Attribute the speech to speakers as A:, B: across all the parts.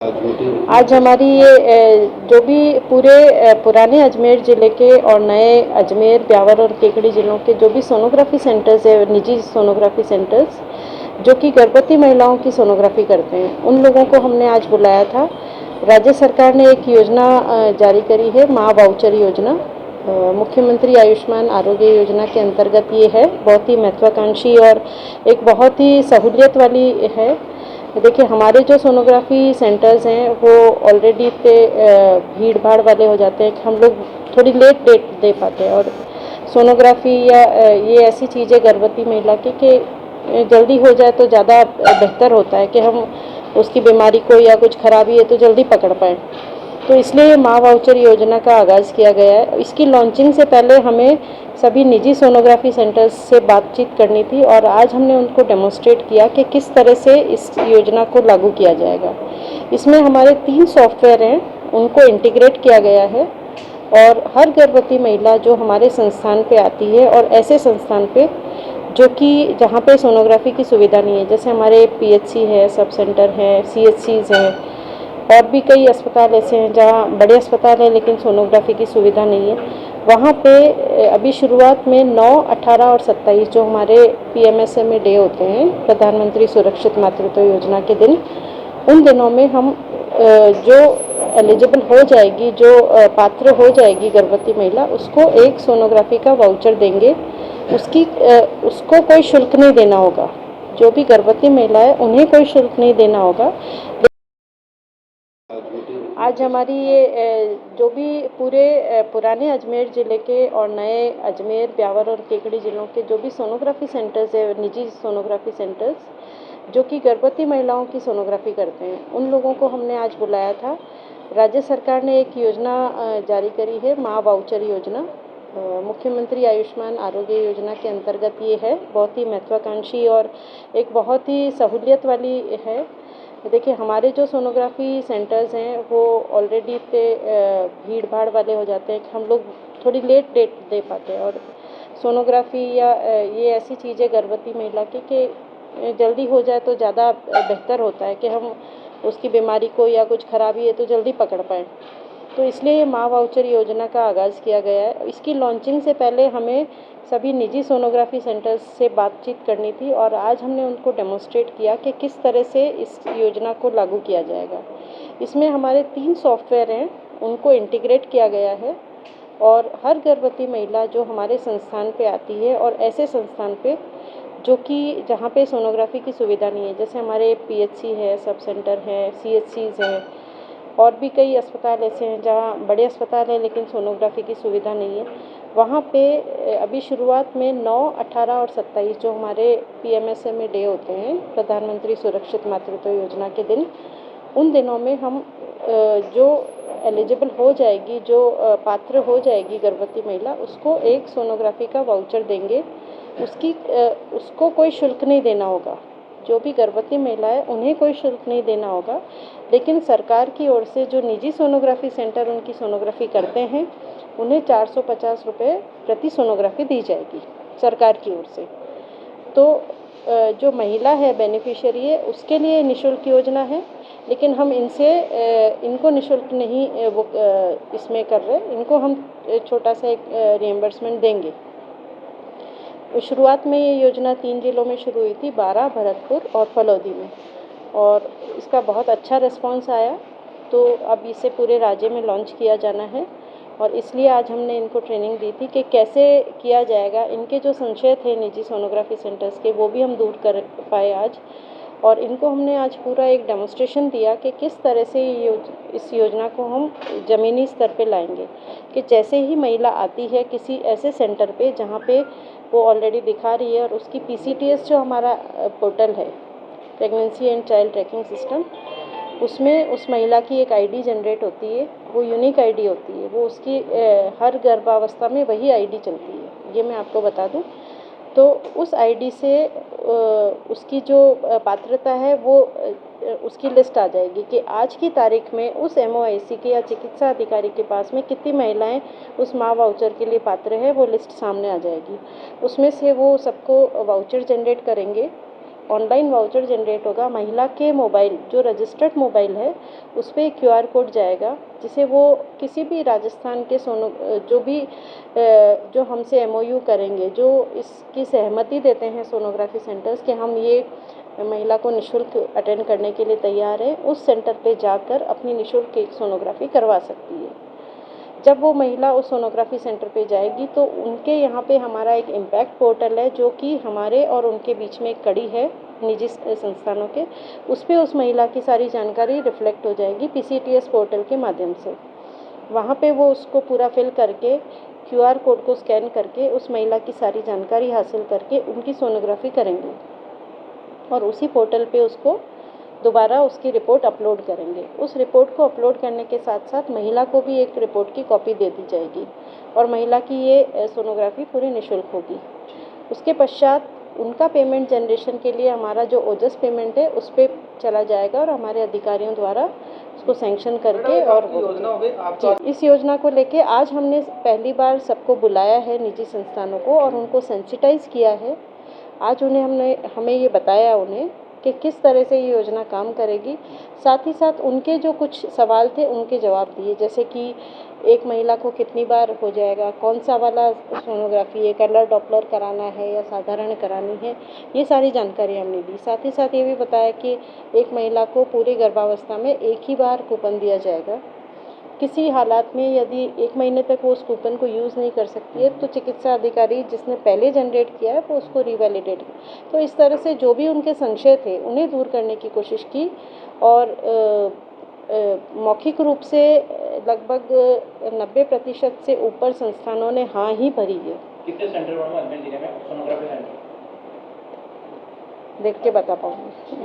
A: आज हमारी जो भी पूरे पुराने अजमेर ज़िले के और नए अजमेर, ब्यावर और केकड़ी ज़िलों के जो भी सोनोग्राफी सेंटर्स है, निजी सोनोग्राफी सेंटर्स, जो कि गर्भवती महिलाओं की सोनोग्राफी करते हैं, उन लोगों को हमने आज बुलाया था। राज्य सरकार ने एक योजना जारी करी है, माँ वाउचर योजना। मुख्यमंत्री आयुष्मान आरोग्य योजना के अंतर्गत ये है। बहुत ही महत्वाकांक्षी और एक बहुत ही सहूलियत वाली है। देखिए, हमारे जो सोनोग्राफी सेंटर्स हैं वो ऑलरेडी इतने भीड़ भाड़ वाले हो जाते हैं कि हम लोग थोड़ी लेट डेट दे पाते हैं। और सोनोग्राफी या ये ऐसी चीज़ है गर्भवती महिला की कि जल्दी हो जाए तो ज़्यादा बेहतर होता है कि हम उसकी बीमारी को या कुछ खराबी है तो जल्दी पकड़ पाएँ। तो इसलिए माँ वाउचर योजना का आगाज़ किया गया है। इसकी लॉन्चिंग से पहले हमें सभी निजी सोनोग्राफी सेंटर्स से बातचीत करनी थी और आज हमने उनको डेमोन्स्ट्रेट किया कि किस तरह से इस योजना को लागू किया जाएगा। इसमें हमारे 3 सॉफ्टवेयर हैं, उनको इंटीग्रेट किया गया है और हर गर्भवती महिला जो हमारे संस्थान पे आती है और ऐसे संस्थान पे जो कि जहाँ पे सोनोग्राफी की सुविधा नहीं है, जैसे हमारे पीएचसी है, सब सेंटर है, सीएचसीज हैं, और भी कई अस्पताल ऐसे हैं जहाँ बड़े अस्पताल हैं लेकिन सोनोग्राफी की सुविधा नहीं है। वहाँ पे अभी शुरुआत में 9, 18 और 27 जो हमारे पीएमएसएमए डे होते हैं, प्रधानमंत्री सुरक्षित मातृत्व योजना के दिन, उन दिनों में हम जो एलिजिबल हो जाएगी, जो पात्र हो जाएगी गर्भवती महिला, उसको एक सोनोग्राफी का वाउचर देंगे। उसको कोई शुल्क नहीं देना होगा। जो भी गर्भवती महिला है उन्हें कोई शुल्क नहीं देना होगा। आज हमारी ये जो भी पूरे पुराने अजमेर ज़िले के और नए अजमेर, ब्यावर और केकड़ी ज़िलों के जो भी सोनोग्राफी सेंटर्स है, निजी सोनोग्राफी सेंटर्स, जो कि गर्भवती महिलाओं की सोनोग्राफी करते हैं, उन लोगों को हमने आज बुलाया था। राज्य सरकार ने एक योजना जारी करी है, माँ वाउचर योजना। मुख्यमंत्री आयुष्मान आरोग्य योजना के अंतर्गत ये है। बहुत ही महत्वाकांक्षी और एक बहुत ही सहूलियत वाली है। देखिए, हमारे जो सोनोग्राफी सेंटर्स हैं वो ऑलरेडी इतने भीड़ भाड़ वाले हो जाते हैं कि हम लोग थोड़ी लेट डेट दे पाते हैं। और सोनोग्राफी या ये ऐसी चीज़ है गर्भवती महिला की कि जल्दी हो जाए तो ज़्यादा बेहतर होता है कि हम उसकी बीमारी को या कुछ खराबी है तो जल्दी पकड़ पाएँ। तो इसलिए माँ वाउचर योजना का आगाज़ किया गया है। इसकी लॉन्चिंग से पहले हमें सभी निजी सोनोग्राफी सेंटर्स से बातचीत करनी थी और आज हमने उनको डेमोन्स्ट्रेट किया कि किस तरह से इस योजना को लागू किया जाएगा। इसमें हमारे 3 सॉफ्टवेयर हैं, उनको इंटीग्रेट किया गया है और हर गर्भवती महिला जो हमारे संस्थान पे आती है और ऐसे संस्थान पे जो कि जहाँ पे सोनोग्राफी की सुविधा नहीं है, जैसे हमारे पीएचसी है, सब सेंटर है, सीएचसीज हैं, और भी कई अस्पताल ऐसे हैं जहाँ बड़े अस्पताल हैं लेकिन सोनोग्राफी की सुविधा नहीं है। वहाँ पे अभी शुरुआत में 9, 18 और 27 जो हमारे पीएमएसएमए डे होते हैं, प्रधानमंत्री सुरक्षित मातृत्व योजना के दिन, उन दिनों में हम जो एलिजिबल हो जाएगी, जो पात्र हो जाएगी गर्भवती महिला, उसको एक सोनोग्राफी का वाउचर देंगे। उसको कोई शुल्क नहीं देना होगा। जो भी गर्भवती महिला है उन्हें कोई शुल्क नहीं देना होगा। लेकिन सरकार की ओर से जो निजी सोनोग्राफी सेंटर उनकी सोनोग्राफी करते हैं, उन्हें 450 रुपये प्रति सोनोग्राफी दी जाएगी सरकार की ओर से। तो जो महिला है बेनिफिशियरी है उसके लिए निःशुल्क योजना है, लेकिन हम इनको निःशुल्क नहीं इसमें कर रहे, इनको हम छोटा सा एक रिएम्बर्समेंट देंगे। शुरुआत में ये योजना 3 ज़िलों में शुरू हुई थी, बारा, भरतपुर और फलौदी में, और इसका बहुत अच्छा रिस्पॉन्स आया। तो अब इसे पूरे राज्य में लॉन्च किया जाना है और इसलिए आज हमने इनको ट्रेनिंग दी थी कि कैसे किया जाएगा। इनके जो संशय थे निजी सोनोग्राफी सेंटर्स के, वो भी हम दूर कर पाए आज, और इनको हमने आज पूरा एक डेमोन्स्ट्रेशन दिया कि किस तरह से इस योजना को हम ज़मीनी स्तर पे लाएंगे। कि जैसे ही महिला आती है किसी ऐसे सेंटर पे जहाँ पे वो ऑलरेडी दिखा रही है और उसकी पीसीटीएस जो हमारा पोर्टल है, pregnancy and child tracking system, उसमें उस महिला की एक आईडी जनरेट होती है, वो यूनिक आईडी होती है, वो उसकी हर गर्भावस्था में वही आईडी चलती है, ये मैं आपको बता दूं। तो उस आईडी से उसकी जो पात्रता है वो उसकी लिस्ट आ जाएगी कि आज की तारीख में उस एमओआईसी के या चिकित्सा अधिकारी के पास में कितनी महिलाएं उस माँ वाउचर के लिए पात्र है, वो लिस्ट सामने आ जाएगी। उसमें से वो सबको वाउचर जनरेट करेंगे ऑनलाइन वाउचर जनरेट होगा। महिला के मोबाइल जो रजिस्टर्ड मोबाइल है उस पर QR कोड जाएगा, जिसे वो किसी भी राजस्थान के जो हमसे MOU करेंगे, जो इसकी सहमति देते हैं सोनोग्राफी सेंटर्स कि हम ये महिला को निःशुल्क अटेंड करने के लिए तैयार है, उस सेंटर पे जाकर अपनी निःशुल्क एक सोनोग्राफी करवा सकती है। जब वो महिला उस सोनोग्राफी सेंटर पे जाएगी तो उनके यहाँ पे हमारा एक इम्पैक्ट पोर्टल है, जो कि हमारे और उनके बीच में एक कड़ी है निजी संस्थानों के, उस पर उस महिला की सारी जानकारी रिफ्लेक्ट हो जाएगी PCTS पोर्टल के माध्यम से। वहाँ पे वो उसको पूरा फिल करके QR कोड को स्कैन करके उस महिला की सारी जानकारी हासिल करके उनकी सोनोग्राफी करेंगे और उसी पोर्टल पे उसको दोबारा उसकी रिपोर्ट अपलोड करेंगे। उस रिपोर्ट को अपलोड करने के साथ साथ महिला को भी एक रिपोर्ट की कॉपी दे दी जाएगी और महिला की ये सोनोग्राफी पूरी निःशुल्क होगी। उसके पश्चात उनका पेमेंट जनरेशन के लिए हमारा जो ओजस पेमेंट है उस पर चला जाएगा और हमारे अधिकारियों द्वारा उसको सैंक्शन करके और जी, इस योजना को लेके आज हमने पहली बार सबको बुलाया है निजी संस्थानों को और उनको सेंसिटाइज किया है। आज हमें ये बताया उन्हें कि किस तरह से ये योजना काम करेगी। साथ ही साथ उनके जो कुछ सवाल थे उनके जवाब दिए, जैसे कि एक महिला को कितनी बार हो जाएगा, कौन सा वाला सोनोग्राफी है, कलर डॉपलर कराना है या साधारण करानी है, ये सारी जानकारी हमने दी। साथ ही साथ ये भी बताया कि एक महिला को पूरी गर्भावस्था में एक ही बार कूपन दिया जाएगा। किसी हालात में यदि 1 महीने तक वो उस कूपन को यूज़ नहीं कर सकती है तो चिकित्सा अधिकारी जिसने पहले जनरेट किया है वो उसको रिवैलिडेट। तो इस तरह से जो भी उनके संशय थे उन्हें दूर करने की कोशिश की और मौखिक रूप से लगभग 90% से ऊपर संस्थानों ने हाँ ही भरी है।
B: कितने सेंटर अजमेर जिले में सोनोग्राफी सेंटर
A: देख के बता पाऊँगी,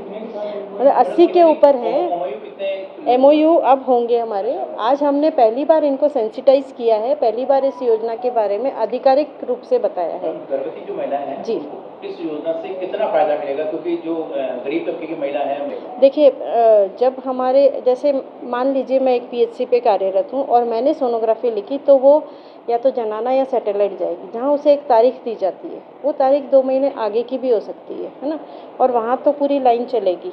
A: मतलब 80 के ऊपर हैं। MOU अब होंगे हमारे। आज हमने पहली बार इनको सेंसिटाइज किया है, पहली बार इस योजना के बारे में आधिकारिक रूप से बताया है।
B: गर्भवती जो महिला है
A: जी,
B: इस योजना से कितना फायदा मिलेगा, क्योंकि जो गरीब तबके की महिला है।
A: देखिए, जब हमारे जैसे मान लीजिए मैं एक PHC पे कार्यरत हूँ और मैंने सोनोग्राफी लिखी तो वो या तो जनाना या सैटेलाइट जाएगी, जहाँ उसे एक तारीख दी जाती है। वो तारीख 2 महीने आगे की भी हो सकती है ना, और वहाँ तो पूरी लाइन चलेगी।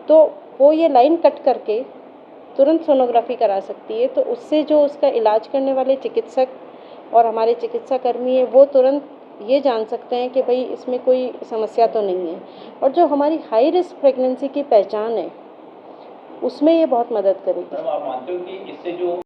A: तो वो ये लाइन कट करके तुरंत सोनोग्राफी करा सकती है, तो उससे जो उसका इलाज करने वाले चिकित्सक और हमारे चिकित्सा कर्मी है वो तुरंत ये जान सकते हैं कि भाई इसमें कोई समस्या तो नहीं है। और जो हमारी हाई रिस्क प्रेगनेंसी की पहचान है उसमें ये बहुत मदद करेगी।
B: आप मानते हो कि इससे जो